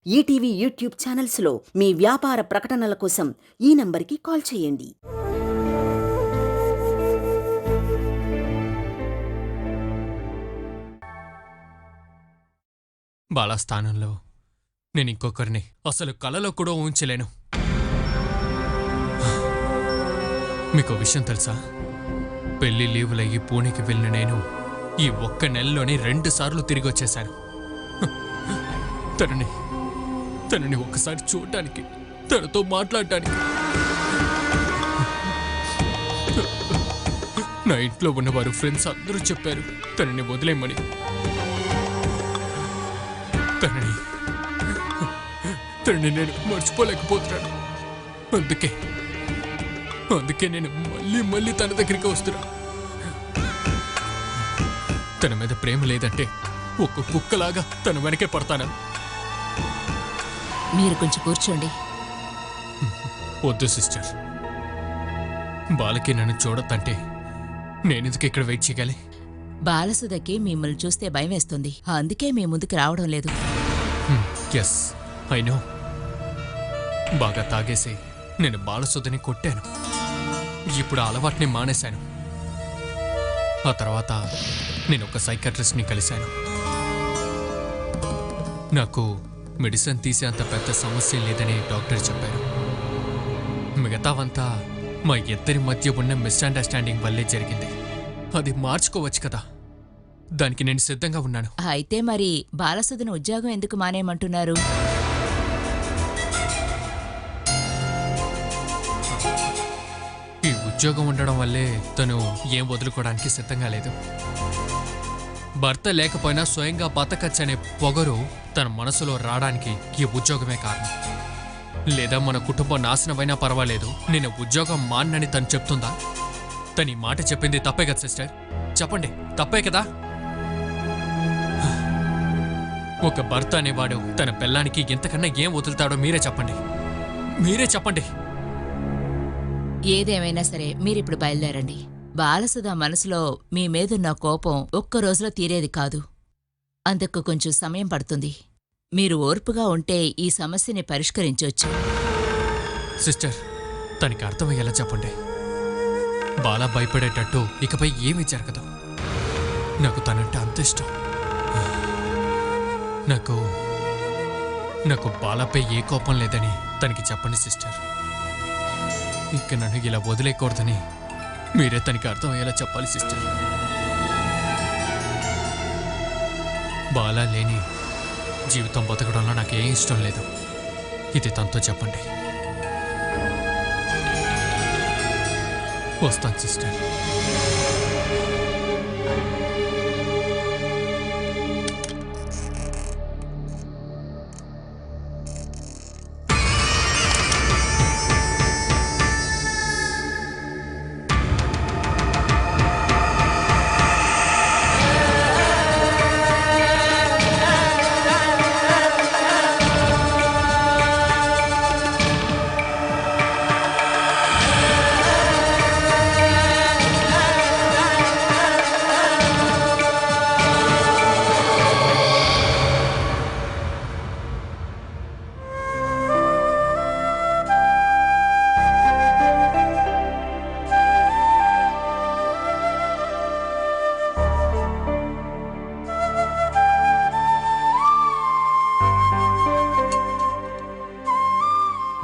ETV YouTube ఛానల్స్లో మీ వ్యాపార ప్రకటనల కోసం ఈ నంబర్కి కాల్ చేయండి. బాలా స్థానంలో నేను ఇంకొకరిని అసలు కలలో కూడా ఊహించలేను. మీకు విషయం తెలుసా? పెళ్లి లీవులయ్యి పూణేకి వెళ్ళిన నేను ఈ ఒక్క నెలలోనే 2 సార్లు తిరిగి వచ్చేశాను. తనని ఒక్కసారి చూడటానికి, తనతో మాట్లాడటానికి. నా ఇంట్లో ఉన్నవారు ఫ్రెండ్స్ అందరూ చెప్పారు తనని వదిలేయమని. తనని నేను మర్చిపోలేకపోతున్నాను. అందుకే నేను మళ్ళీ తన దగ్గరికి వస్తున్నా. తన మీద ప్రేమ లేదంటే ఒక కుక్కలాగా తన వెనకే పడతాను. మీరు కొంచెం కూర్చోండి. వద్దు సిస్టర్, బాలకి నన్ను చూడొద్దంటే నేనెందుకు ఇక్కడ వెయిట్ చేయగాలి? బాలసుధకి మిమ్మల్ని చూస్తే భయం వేస్తుంది, అందుకే మీ ముందుకు రావడం లేదు. Yes, I know. బాగా తాగేసి నేను బాలసుధని కొట్టాను. ఇప్పుడు ఆ అలవాటుని మానేశాను. ఆ తర్వాత నేను ఒక సైకాట్రిస్ట్ని కలిశాను. నాకు మెడిసిన్ తీసే అంత పెద్ద సమస్య లేదని డాక్టర్ చెప్పారు. మిగతావంతా మా ఇద్దరి మధ్య ఉన్న మిస్అండర్స్టాండింగ్ వల్లే జరిగింది. అది మార్చుకోవచ్చు కదా, దానికి నేను సిద్ధంగా ఉన్నాను. అయితే మరి బాలసుధను ఉద్యోగం ఎందుకు మానేయమంటున్నారు? ఈ ఉద్యోగం ఉండడం వల్లే తను ఏం వదులుకోవడానికి సిద్ధంగా లేదు. భర్త లేకపోయినా స్వయంగా బతకచ్చనే పొగరు తన మనసులో రావడానికి ఈ ఉద్యోగమే కారణం. లేదా మన కుటుంబం నాశనమైనా పర్వాలేదు, నేను ఉద్యోగం మాన్నని తను చెప్తుందా? తను ఈ మాట చెప్పింది తప్పే కదా సిస్టర్? చెప్పండి, తప్పే కదా? ఒక భర్త అనేవాడు తన పెళ్ళానికి ఇంతకన్నా ఏం వదులుతాడో మీరే చెప్పండి. ఏదేమైనా సరే మీరిప్పుడు బయలుదేరండి. బాలసుధ మనసులో మీ మీదున్న కోపం ఒక్క రోజులో తీరేది కాదు. అందుకు కొంచెం సమయం పడుతుంది. మీరు ఓర్పుగా ఉంటే ఈ సమస్యని పరిష్కరించొచ్చు. సిస్టర్, తనకి అర్థమయ్యేలా చెప్పండి. బాలా భయపడేటట్టు ఇకపై ఏమీ జరగదు. నాకు తనంటే అంత ఇష్టం. నాకు బాలాపై ఏ కోపం లేదని తనకి చెప్పండి సిస్టర్. ఇక నన్ను ఇలా వదిలేకూడదని మీరే తనకి అర్థమయ్యేలా చెప్పాలి సిస్టర్. బాలా లేని జీవితం బతకడంలో నాకేం ఇష్టం లేదు. ఇది తనతో చెప్పండి. వస్తాను సిస్టర్.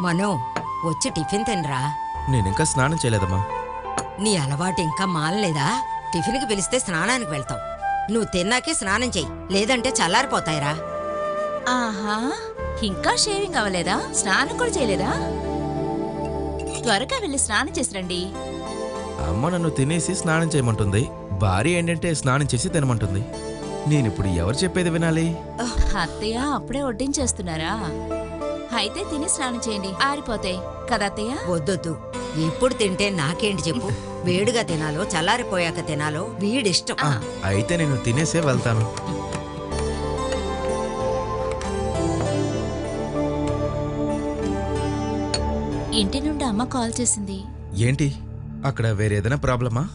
మనో, వచ్చి టిఫిన్ తినరా. నేనింకా స్నానం చేయలేదమ్మా. నీ అలవాటు ఇంకా మానలేదా? టిఫిన్కి పిలిస్తే స్నానానికి వెళ్తావు. నువ్వు తిన్నాకే స్నానం చెయ్యి, లేదంటే చల్లారిపోతాయిరా. ఆహా, ఇంకా షేవింగ్ అవ్వలేదా? స్నానం కూడా చేయలేదా? త్వరగా వెళ్ళి స్నానం చేసిరండి. అమ్మ నన్ను తినేసి స్నానం చేయమంటుంది, భార్య ఏంటంటే స్నానం చేసి తినమంటుంది. నేనిప్పుడు ఎవరు చెప్పేది వినాలి? అత్తయ్య అప్పుడే వడ్డించేస్తున్నారా? అయితే తిని స్నానం చేయండి, ఆరిపోతాయి కదా అత్తయ్య. వద్దొద్దు, ఇప్పుడు తింటే నాకేంటి చెప్పు. వేడిగా తినాలో చల్లారిపోయాక తినాలో వీడిష్టం. అయితే నేను తినేసే వెళ్తాను. ఇంటి నుండి అమ్మ కాల్ చేసింది. ఏంటి, అక్కడ వేరేదైనా ప్రాబ్లమా?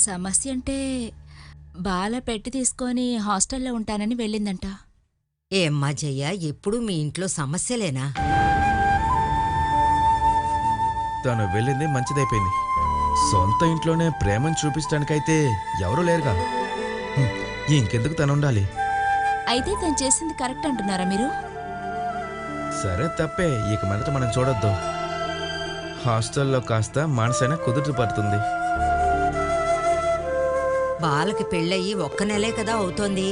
సమస్య అంటే బాల పెట్టి తీసుకొని హాస్టల్లో ఉంటానని వెళ్ళిందంట. ఏమ్మా జయ్య, ఎప్పుడు మీ ఇంట్లో సమస్యలేనా? తను వెళ్ళింది మంచిదైపోయింది. సొంత ఇంట్లోనే ప్రేమను చూపించడానికైతే ఎవరూ లేరుగా. హ్మ్, ఇంకెందుకు తను ఉండాలి? అయితే తను చేసింది కరెక్ట్ అంటున్నారా మీరు? సరే తప్పే, ఇక మొదట మనం చూడొద్దు. హాస్టల్లో కాస్త మనసైనా కుదుట పడుతుంది. బాలకి పెళ్ళయి ఒక్క నెలే కదా అవుతోంది.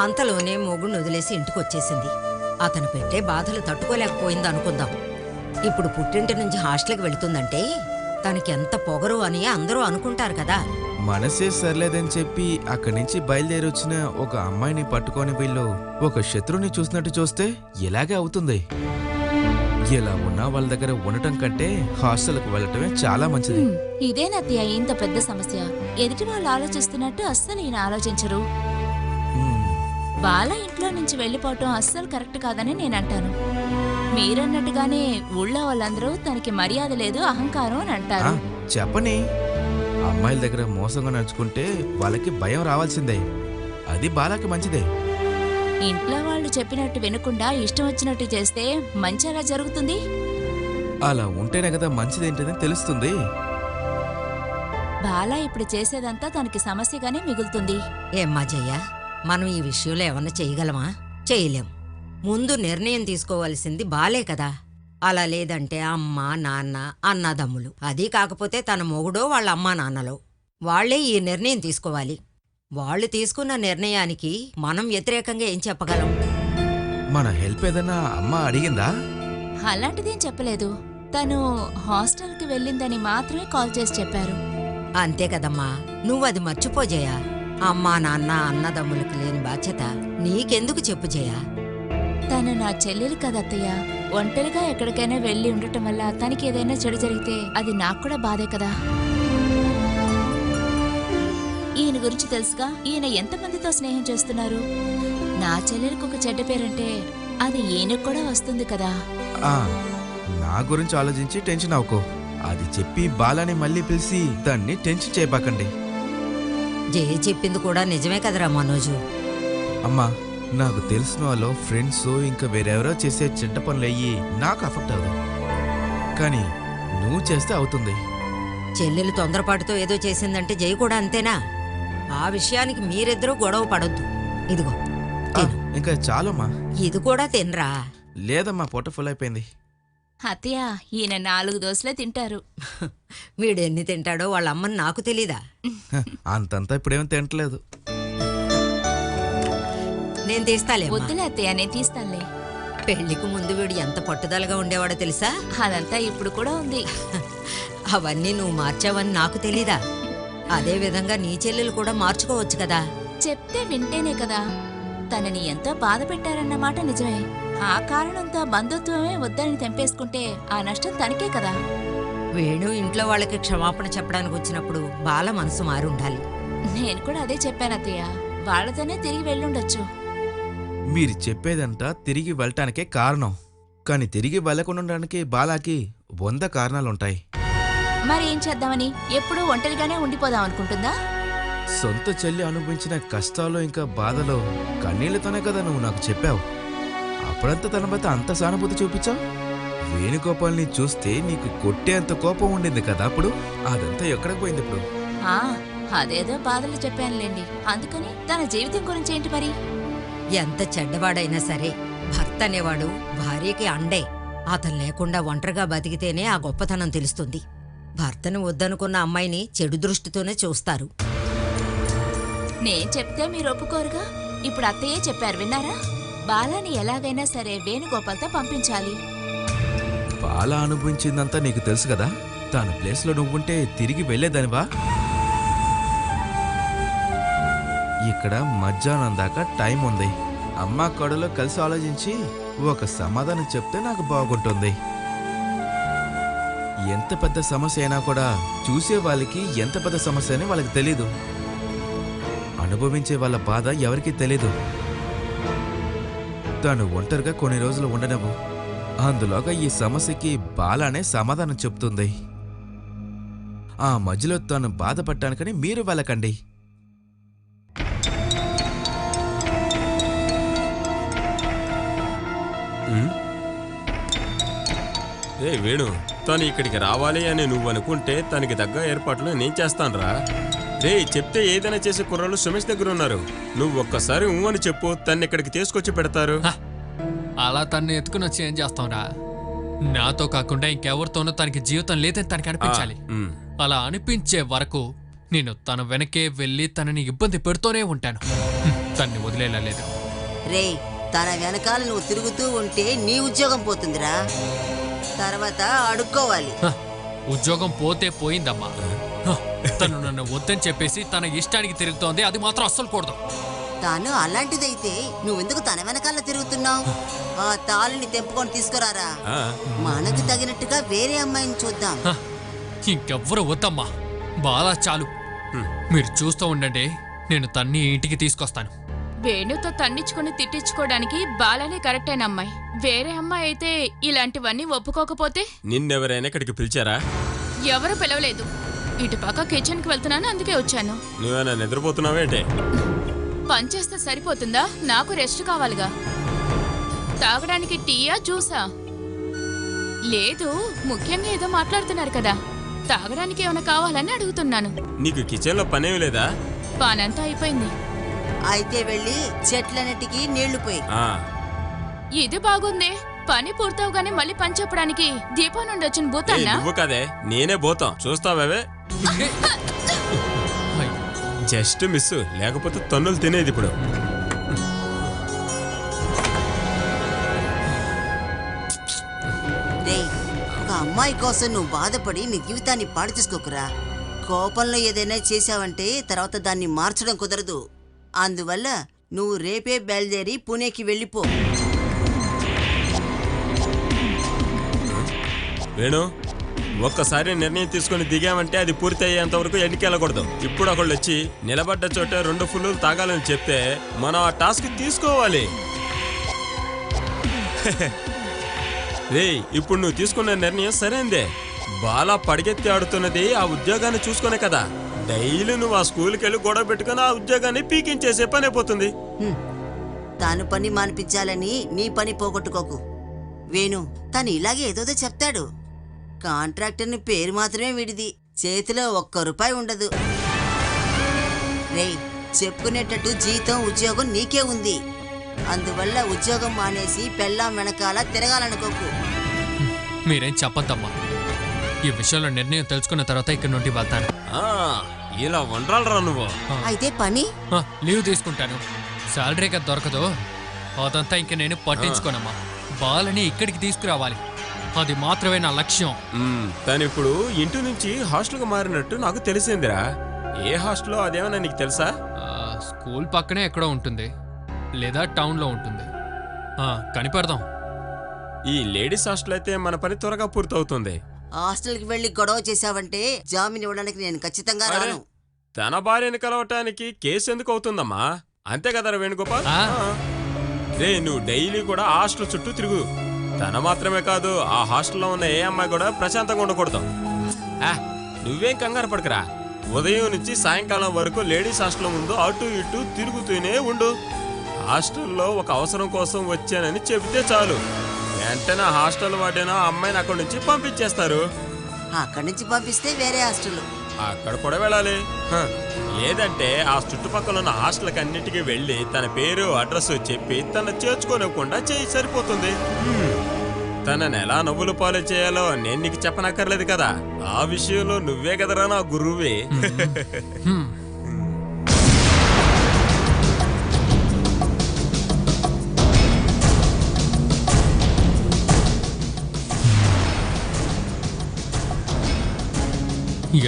అంతలోనే మొగుడిని వదిలేసి ఇంటికొచ్చేసింది. అతను పెట్టే బాధలు తట్టుకోలేకపోయింది అనుకుందాం. ఇప్పుడు పుట్టింటి నుంచి హాస్టల్కి వెళుతుందంటే తనకెంత పొగరు అని అందరూ అనుకుంటారు కదా. మనసే సర్లేదని చెప్పి అక్కడి నుంచి బయలుదేరి వచ్చిన ఒక అమ్మాయిని పట్టుకొని వీళ్ళు ఒక శత్రువుని చూసినట్టు చూస్తే ఇలాగే అవుతుంది. ఇలా ఉన్నా వాళ్ళ దగ్గర ఉండటం కంటే హాస్టల్కి వెళ్ళటమే చాలా మంచిది. ఇదేనత్తయ్య ఇంత పెద్ద సమస్య. ఎదుటి వాళ్ళు ఆలోచిస్తున్నట్టు అస్సలు ఈయన ఆలోచించరు. హ్మ్, బాల ఇంట్లో నుంచి వెళ్ళిపోవటం అస్సలు కరెక్ట్ కాదని నేనంటాను. మీరన్నట్టుగానే ఊళ్ళో వాళ్ళందరూ తనకి మర్యాద లేదు, అహంకారం అని ఆ, అంటారు. చెప్పని అమ్మాయిల దగ్గర మోసంగా నడుచుకుంటే వాళ్ళకి భయం రావాల్సిందే. అది బాలాకి మంచిదే. ఇంట్లో వాళ్ళు చెప్పినట్టు వినకుండా ఇష్టం వచ్చినట్టు చేస్తే మంచి ఎలా జరుగుతుంది? అలా ఉంటేనే కదా మంచిదేంటని తెలుస్తుంది. బాల ఇప్పుడు చేసేదంతా తనకి సమస్యగానే మిగులుతుంది. ఏమ్మా జయ్య, మనం ఈ విషయంలో ఏమన్నా చేయగలమా? చేయలేం. ముందు నిర్ణయం తీసుకోవాల్సింది బాలే కదా. అలా లేదంటే అమ్మ, నాన్న, అన్నదమ్ములు, అదీ కాకపోతే తన మొగుడో వాళ్ళ అమ్మా నాన్నలో వాళ్లే ఈ నిర్ణయం తీసుకోవాలి. వాళ్ళు తీసుకున్న నిర్ణయానికి మనం వ్యతిరేకంగా ఏం చెప్పగలం? మన హెల్ప్ ఏదైనా అమ్మ అడిగిందా? అలాంటిదేం చెప్పలేదు. తను హాస్టల్కి వెళ్ళిందని మాత్రమే కాల్ చేసి చెప్పారు. అంతే కదమ్మా, నువ్వది మర్చిపో జయ. అమ్మా నాన్న అన్నదమ్ములకి లేని బాధ్యత నీకెందుకు చెప్పు జయ. తను నా చెల్లెలు కదత్తయ్య. ఒంటరిగా ఎక్కడికైనా వెళ్ళి ఉండటం వల్ల తనకి ఏదైనా చెడు జరిగితే అది నాకు కూడా బాధే కదా. ఈయన గురించి తెలుసుగా, ఈయన ఎంతమందితో స్నేహం చేస్తున్నారు. నా చెల్లెలకు ఒక చెడ్డ పేరంటే అది ఈయనకు కూడా వస్తుంది కదా. ఆ, నా గురించి ఆలోచించి టెన్షన్ అవ్వకో. అది చెప్పి బాలాని మళ్ళీ పిలిచి దాన్ని టెన్షన్ చేయబాకండి. జయ చెప్పింది కూడా నిజమే కదరా మనోజు. అమ్మా, నాకు తెలిసిన వాళ్ళు ఫ్రెండ్స్ ఇంకా వేరెవరో చేసే చెడ్డ పనులు అయ్యి నాకు అఫెక్ట్ అవ్వదు, కానీ నువ్వు చేస్తే అవుతుంది. చెల్లెలు తొందరపాటుతో ఏదో చేసిందంటే జయ కూడా అంతేనా? ఆ విషయానికి మీరిద్దరూ గొడవ పడొద్దు. ఇదిగో ఆ, తిను. ఇంకా చాలమ్మా. ఇది కూడా తినరా. లేదమ్మా, పొట్ట ఫుల్ అయిపోయింది. అత్తయ్య, ఈయన 4 దోశలే తింటారు. వీడెన్ని తింటాడో వాళ్ళ అమ్మని నాకు తెలీదా? అంతంతా ఇప్పుడేమీ తింటలేదు. నేను తీస్తాలే. వద్దులే అత్తయ్య, నేను తీస్తానులే. పెళ్లికి ముందు వీడు ఎంత పట్టుదలగా ఉండేవాడో తెలుసా? అదంతా ఇప్పుడు కూడా ఉంది. అవన్నీ నువ్వు మార్చావని నాకు తెలీదా? అదే విధంగా నీ చెల్లెలు కూడా మార్చుకోవచ్చు కదా. చెప్తే వింటేనే కదా. తనని ఎంతో బాధ పెట్టారన్నమాట నిజమే. ఆ కారణంతో బంధుత్వమే వద్దని తెంపేసుకుంటే ఆ నష్టం తనకే కదా. వేణు ఇంట్లో వాళ్ళకి క్షమాపణ చెప్పడానికి వచ్చినప్పుడు బాల మనసు మారి ఉండాలి. నేను కూడా అదే చెప్పాను అత్తయ్య. వాళ్ళతోనే తిరిగి వెళ్ళుండొచ్చు. మీరు చెప్పేదంతా తిరిగి వెళ్ళటానికే కారణం, కానీ తిరిగి వెళ్ళకుండా ఉండడానికి బాలాకి 100 కారణాలుంటాయి. మరి ఏం చేద్దామని? ఎప్పుడూ ఒంటరిగానే ఉండిపోదాం అనుకుంటుందా? సొంత చెల్లి అనుభవించిన కష్టాలు ఇంకా బాధలో కన్నీళ్లతోనే కదా నువ్వు నాకు చెప్పావు. అప్పుడంతా తన బత అంత సానుభూతి చూపించావు. వేణుగోపాల్ని చూస్తే నీకు కొట్టేంత కోపం ఉండింది కదా అప్పుడు. అదంతా ఎక్కడికి పోయింది ఇప్పుడు? ఆ, అదేదో బాధలు చెప్పానులేండి. అందుకని తన జీవితం గురించి ఏంటి మరి? ఎంత చెడ్డవాడైనా సరే భర్త అనేవాడు భార్యకి అండే. అతను లేకుండా ఒంటరిగా బతికితేనే ఆ గొప్పతనం తెలుస్తుంది. భర్తను వద్దనుకున్న అమ్మాయిని చెడు దృష్టితోనే చూస్తారు. నేను చెప్తే మీరు ఒప్పుకోరుగా. ఇప్పుడు అత్తయ్యే చెప్పారు, విన్నారా? బాలాని ఎలాగైనా సరే వేణుగోపాల్తో పంపించాలి. బాల అనుభవించిందంతా నీకు తెలుసు కదా. తన ప్లేస్లో నువ్వుంటే తిరిగి వెళ్ళేదానివా? ఇక్కడ మధ్యాహ్నం దాకా టైం ఉంది. అమ్మ కొడలో కలిసి ఆలోచించి ఒక సమాధానం చెప్తే నాకు బాగుంటుంది. ఎంత పెద్ద సమస్య అయినా కూడా చూసే వాళ్ళకి ఎంత పెద్ద సమస్య అని వాళ్ళకి తెలీదు. అనుభవించే వాళ్ళ బాధ ఎవరికీ తెలీదు. తను ఒంటరిగా కొన్ని రోజులు ఉండనివ్వు. అందులోగా ఈ సమస్యకి బాలానే సమాధానం చెప్తుంది. ఆ మధ్యలో తను బాధపడ్డానికని మీరు వెళ్ళకండి. ఏ వేణు, తను ఇక్కడికి రావాలి అని నువ్వు అనుకుంటే తనకి తగ్గ ఏర్పాట్లు నేను చేస్తానురా. రే, చెప్తే ఏదైనా చేసే కుర్రాళ్ళు సుమేష్ దగ్గర ఉన్నారు. నువ్వు ఒక్కసారి అని చెప్పు, తన్ని ఇక్కడికి తీసుకొచ్చి పెడతారు. అలా తన్ని ఎత్తుకుని వచ్చి ఏం చేస్తాంరా? నాతో కాకుండా ఇంకెవరితోనూ తనకి జీవితం లేదని తనకి అనిపించాలి. అలా అనిపించే వరకు నేను తన వెనకే వెళ్ళి తనని ఇబ్బంది పెడుతూనే ఉంటాను. తన్ని వదిలేలా లేదు. రే, తన వెనకాల నువ్వు తిరుగుతూ ఉంటే నీ ఉద్యోగం పోతుందిరా. తర్వాత అడుక్కోవాలి. ఉద్యోగం పోతే పోయిందమ్మా. తను నన్ను వద్దని చెప్పేసి తన ఇష్టానికి తిరుగుతోంది. అది మాత్రం అస్సలు కూడదు. తాను అలాంటిదైతే నువ్వెందుకు తన వెనకాల తిరుగుతున్నావు? ఆ తాళిని తెంపుకొని తీసుకురారా. మనకు తగినట్టుగా వేరే అమ్మాయిని చూద్దాం. ఇంకెవ్వరు వద్దమ్మా, బాగా చాలు. మీరు చూస్తూ ఉండండి, నేను తన్ని ఇంటికి తీసుకొస్తాను. వేణుతో తన్నించుకుని తిట్టించుకోవడానికి బాలానే కరెక్ట్ అయిన అమ్మాయి. వేరే అమ్మాయి అయితే ఇలాంటివన్నీ ఒప్పుకోకపోతే? నిన్నెవరైనా ఇక్కడికి పిలిచారా? ఎవరు పిలవలేదు. ఇటు పక్క కిచెన్ కి వెళ్తున్నాను, అందుకే వచ్చాను. నువ్వేనా నిద్రపోతున్నావేంటే? పనిచేస్తే సరిపోతుందా? నాకు రెస్ట్ కావాలిగా. తాగడానికి టీయా జ్యూసా? లేదు, ముఖ్యంగా ఏదో మాట్లాడుతున్నారు కదా, తాగడానికి ఏమైనా కావాలని అడుగుతున్నాను. నీకు కిచెన్ లో పనేమి లేదా? పానంతా అయిపోయింది. అయితే వెళ్ళి చెట్లన్నిటికీ నీళ్లు పోయి. ఇది బాగుంది. పని పూర్తవగానే మళ్ళీ పని చెప్పడానికి దీపం నుండి వచ్చిన భూతాన్నా? నువ్వు కదే, నేనే పోతాం. చూస్తావే, జస్ట్ మిస్, లేకపోతే తన్నులు తినేది ఇప్పుడు. రే, ఒక అమ్మాయి కోసం నువ్వు బాధపడి నీ జీవితాన్ని పాడు చేసుకోకురా. కోపంలో ఏదైనా చేశావంటే తర్వాత దాన్ని మార్చడం కుదరదు. అందువల్ల నువ్వు రేపే బయలుదేరి పుణేకి వెళ్ళిపో. వేణు, ఒక్కసారి నిర్ణయం తీసుకుని దిగామంటే అది పూర్తి అయ్యేంత వరకు ఎన్నికి వెళ్ళకూడదు. ఇప్పుడు ఒకళ్ళు వచ్చి నిలబడ్డ చోట 2 ఫుల్లు తాగాలని చెప్తే మనం ఆ టాస్క్ తీసుకోవాలి. రే, ఇప్పుడు నువ్వు తీసుకున్న నిర్ణయం సరైందే. బాలా పడిగెత్తి ఆడుతున్నది ఆ ఉద్యోగాన్ని చూసుకునే కదా. డైలీ నువ్వు ఆ స్కూల్కి వెళ్ళి గొడవ పెట్టుకుని ఆ ఉద్యోగాన్ని పీకించేసే పని అయిపోతుంది. తాను పని మానిపించాలని నీ పని పోగొట్టుకోకు. వేణు, తను ఇలాగే ఏదోదో చెప్తాడు. కాంట్రాక్టర్ని పేరు మాత్రమే విడిది, చేతిలో ₹1 ఉండదు. రే, చెప్పుకునేటట్టు జీతం ఉద్యోగం నీకే ఉంది. అందువల్ల ఉద్యోగం మానేసి పెళ్ళాం వెనకాల తిరగాలనుకోకు. మీరేం చెప్పద్దమ్మా. ఈ విషయంలో నిర్ణయం తెలుసుకున్న తర్వాత ఇక్కడ నుండి వెళ్తాను. ఇలా వండరాలరా నువ్వు. అయితే పని లీవ్ తీసుకుంటాను. శాలరీగా దొరకదు, అదంతా ఇంక నేను పట్టించుకోనమ్మా. బాలని ఇక్కడికి తీసుకురావాలి, అది మాత్రమే నా లక్ష్యం. తను ఇప్పుడు ఇంటి నుంచి హాస్టల్కి మారినట్టు నాకు తెలిసిందిరా. ఏ హాస్టల్లో అదేమన్నా నీకు తెలుసా? స్కూల్ పక్కనే ఎక్కడో ఉంటుంది, లేదా టౌన్లో ఉంటుంది. కనిపెడదాం. ఈ లేడీస్ హాస్టల్ అయితే మన పని త్వరగా పూర్తవుతుంది. హాస్టల్కి వెళ్ళి గొడవ చేశావంటే జామీన్ ఇవ్వడానికి నేను ఖచ్చితంగా రాను. తన భార్యని కలవటానికి కేసు ఎందుకు అవుతుందమ్మా? అంతే కదరా వేణుగోపాల్? రే, నువ్వు డైలీ కూడా హాస్టల్ చుట్టూ తిరుగు. తన మాత్రమే కాదు, ఆ హాస్టల్లో ఉన్న ఏ అమ్మాయి కూడా ప్రశాంతంగా ఉండకూడదు. నువ్వేం కంగారు పడకరా. ఉదయం నుంచి సాయంకాలం వరకు లేడీస్ హాస్టల్ ముందు అటు ఇటు తిరుగుతూనే ఉండు. హాస్టల్లో ఒక అవసరం కోసం వచ్చానని చెబితే చాలు, వెంటనే హాస్టల్ వాడైనా అమ్మాయిని అక్కడి నుంచి పంపించేస్తారు. అక్కడి నుంచి పంపిస్తే వేరే హాస్టల్, అక్కడ కూడా వెళ్ళాలి. లేదంటే ఆ చుట్టుపక్కల ఉన్న హాస్టల్కి అన్నిటికీ వెళ్ళి తన పేరు అడ్రస్ చెప్పి తన చేర్చుకోనివ్వకుండా చేయి సరిపోతుంది. తనని ఎలా నవ్వులు పాలు చేయాలో నేను నీకు చెప్పనక్కర్లేదు కదా. ఆ విషయంలో నువ్వే కదరా నా గురువే.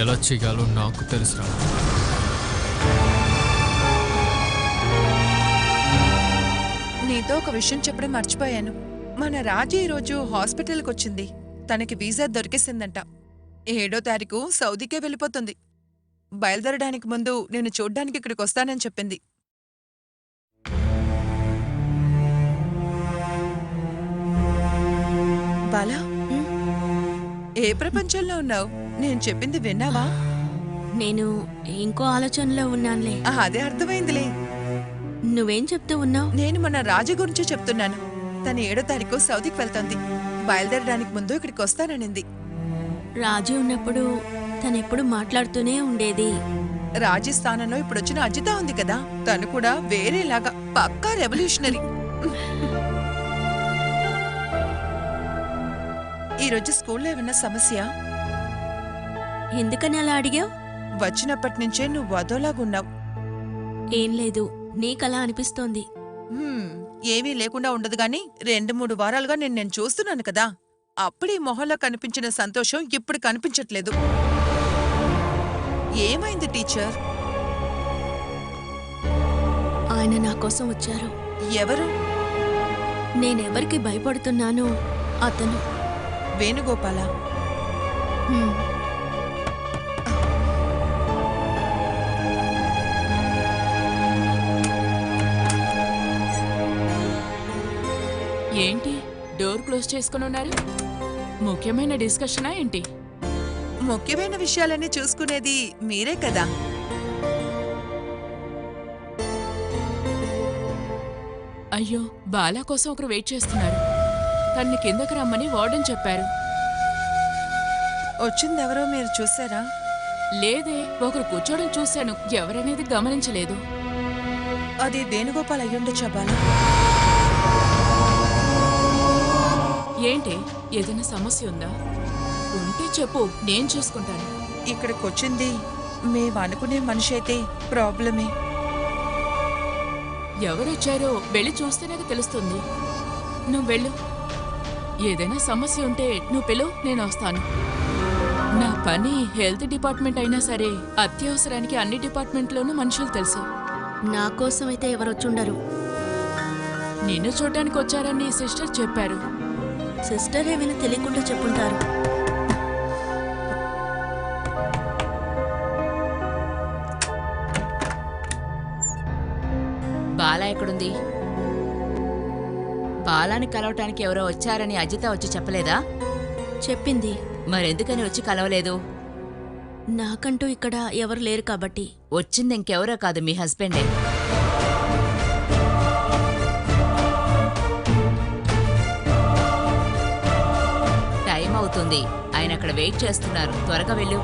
ఎలా చేయాలో నాకు తెలుసురా. నీతో ఒక విషయం చెప్పడం మర్చిపోయాను. మన రాజు ఈరోజు హాస్పిటల్కి వచ్చింది. తనకి వీసా దొరికేసిందంట. 7వ తారీఖు సౌదీకే వెళ్ళిపోతుంది. బయలుదేరడానికి ముందు నేను చూడ్డానికి ఇక్కడికి వస్తానని చెప్పింది. బాలా, ఏ ప్రపంచంలో ఉన్నావు? నేను చెప్పింది విన్నావా? నేను ఇంకో ఆలోచనలో ఉన్నానులే. అదే అర్థమైందిలే. నువ్వేం చెప్తూ ఉన్నావు? నేను మన రాజు గురించి చెప్తున్నాను. తను 7వ తారీఖు సౌదీకి వెళ్తోంది. బయలుదేరడానికి ముందు ఇక్కడికి వస్తాననింది. రాజీ ఉన్నప్పుడు తనెప్పుడు మాట్లాడుతూనే ఉండేది. రాజీ స్థానంలో ఇప్పుడు వచ్చిన అజిత ఉంది కదా, తను కూడా వేరేలాగా పక్కా రెవల్యూషనరీ. ఈరోజు స్కూల్లో ఏమన్నా సమస్య? ఎందుకని అలా అడిగావు? వచ్చినప్పటి నుంచే నువ్వు వదోలాగున్నావు. ఏం లేదు, నీకలా అనిపిస్తోంది. ఏమీ లేకుండా ఉండదు గాని 2-3 వారాలుగా నేను చూస్తున్నాను కదా, అప్పుడే మొహంలో కనిపించిన సంతోషం ఇప్పుడు కనిపించట్లేదు. ఏమైంది టీచర్? ఆయన నా కోసం వచ్చారు. ఎవరు? నేనెవరికి భయపడుతున్నానో అతను. వేణుగోపాల. హ్మ్. ఏంటి డోర్ క్లోజ్ చేసుకుని ఉన్నారు? ముఖ్యమైన డిస్కషనా ఏంటి? ముఖ్యమైన విషయాలన్నీ చూసుకునేది మీరే కదా. అయ్యో, బాలా కోసం ఒకరు వెయిట్ చేస్తున్నారు. తన్ని కిందకి రమ్మని వార్డెన్ చెప్పారు. వచ్చిందెవరో మీరు చూసారా? లేదే, ఒకరు కూర్చోవడం చూశాను, ఎవరనేది గమనించలేదు. అది వేణుగోపాల్ అయ్యుండొచ్చా బాలా? ఏంటి, ఏదైనా సమస్య ఉందా? ఉంటే చెప్పు, నేను చూసుకుంటాను. ఇక్కడికొచ్చింది మేము అనుకునే మనిషి అయితే ప్రాబ్లమే. ఎవరొచ్చారో వెళ్ళి చూస్తేనే తెలుస్తుంది. నువ్వు వెళ్ళు. ఏదైనా సమస్య ఉంటే నువ్వు పిలు, నేను వస్తాను. నా పని హెల్త్ డిపార్ట్మెంట్ అయినా సరే అత్యవసరానికి అన్ని డిపార్ట్మెంట్లోనూ మనుషులు తెలుసు. నా కోసమైతే ఎవరొచ్చుండరు. నిన్ను చూడ్డానికి వచ్చారని నీ సిస్టర్ చెప్పారు. సిస్టర్ ఏమైనా తెలియకుండా చెప్పుంటారు. బాలా ఎక్కడుంది? బాలాని కలవటానికి ఎవరో వచ్చారని అజిత వచ్చి చెప్పలేదా? చెప్పింది. మరెందుకని వచ్చి కలవలేదు? నాకంటూ ఇక్కడ ఎవరు లేరు కాబట్టి. వచ్చింది ఇంకెవరో కాదు, మీ హస్బెండే. టైం అవుతుంది, ఆయన అక్కడ వెయిట్ చేస్తున్నారు, త్వరగా వెళ్ళు.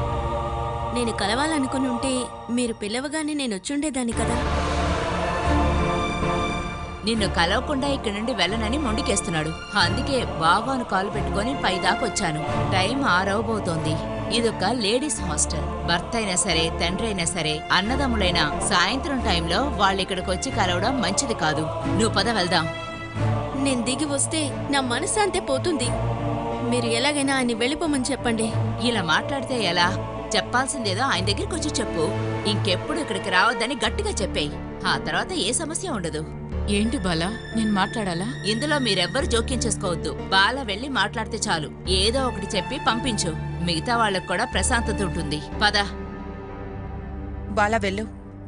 నేను కలవాలనుకుని ఉంటే మీరు పిలవగానే నేను వచ్చుండేదాన్ని కదా. నిన్ను కలవకుండా ఇక్కడి నుండి వెళ్ళనని మొండికేస్తున్నాడు. అందుకే బావాను కాలు పెట్టుకుని పైదాకొచ్చాను. టైం 6 అవబోతోంది. ఇదొక లేడీస్ హాస్టల్. భర్త అయినా సరే, తండ్రి అయినా సరే, అన్నదమ్ములైనా సాయంత్రం టైంలో వాళ్ళిక్కడికొచ్చి కలవడం మంచిది కాదు. నువ్వు పద, వెళ్దాం. నేను దిగి వస్తే నా మనశ్శాంతే పోతుంది. మీరు ఎలాగైనా ఆయన్ని వెళ్ళిపోమని చెప్పండి. ఇలా మాట్లాడితే ఎలా? చెప్పాల్సిందేదో ఆయన దగ్గరికి వచ్చి చెప్పు. ఇంకెప్పుడు ఇక్కడికి రావద్దని గట్టిగా చెప్పేయి. ఆ తర్వాత ఏ సమస్య ఉండదు. ఏంటి బాలా, నేను మాట్లాడాలా? ఇందులో మీరెవ్వరు జోక్యం చేసుకోవద్దు. బాల వెళ్ళి మాట్లాడితే చాలు. ఏదో ఒకటి చెప్పి పంపించు. మిగతా వాళ్ళకు కూడా ప్రశాంతత ఉంటుంది. పద. బాలా వెళ్ళు.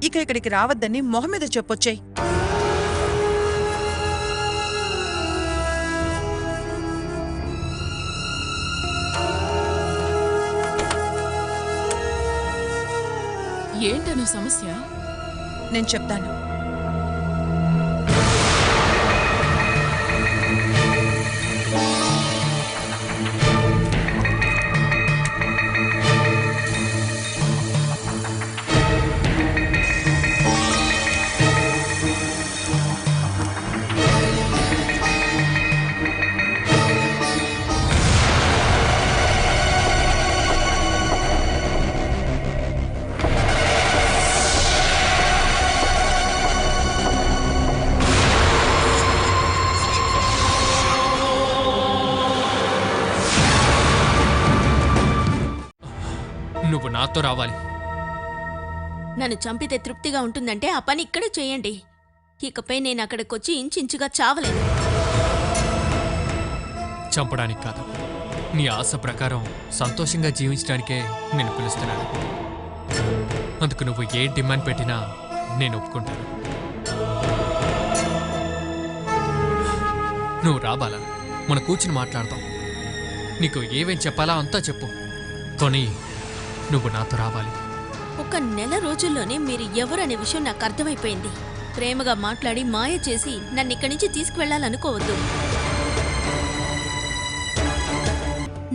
ఇక ఇక్కడికి రావద్దని మొహం మీద చెప్పొచ్చాయి. ఏంటను సమస్య? నేను చెప్తాను. నువ్వు నాతో రావాలి. నన్ను చంపితే తృప్తిగా ఉంటుందంటే ఆ పని ఇక్కడే చేయండి. ఇకపై నేను అక్కడికొచ్చి ఇంచుగా చావలేదు. చంపడానికి కాదు, నీ ఆశ ప్రకారం సంతోషంగా జీవించడానికే నేను పిలుస్తున్నాను. అందుకు నువ్వు ఏ డిమాండ్ పెట్టినా నేను ఒప్పుకుంటాను. నువ్వు రాబాలా, మన కూర్చుని మాట్లాడతాం. నీకు ఏమేం చెప్పాలా అంతా చెప్పు, కొని నువ్వు నాతో రావాలి. ఒక నెల రోజుల్లోనే మీరు ఎవరనే విషయం నాకు అర్థమైపోయింది. ప్రేమగా మాట్లాడి మాయ చేసి నన్ను ఇక్కడి నుంచి తీసుకువెళ్లాలనుకోవద్దు.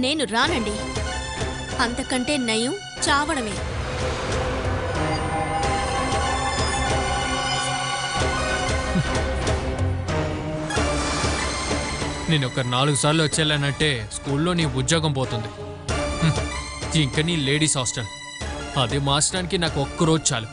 నేను రానండి. అంతకంటే నయం చావడమే. నేను ఒక 4 సార్లు వచ్చేళ్ళనంటే స్కూల్లో నీ ఉద్యోగం పోతుంది. ఇంకా నీ లేడీస్ హాస్టల్ అది మార్చడానికి నాకు ఒక్కరోజు చాలు.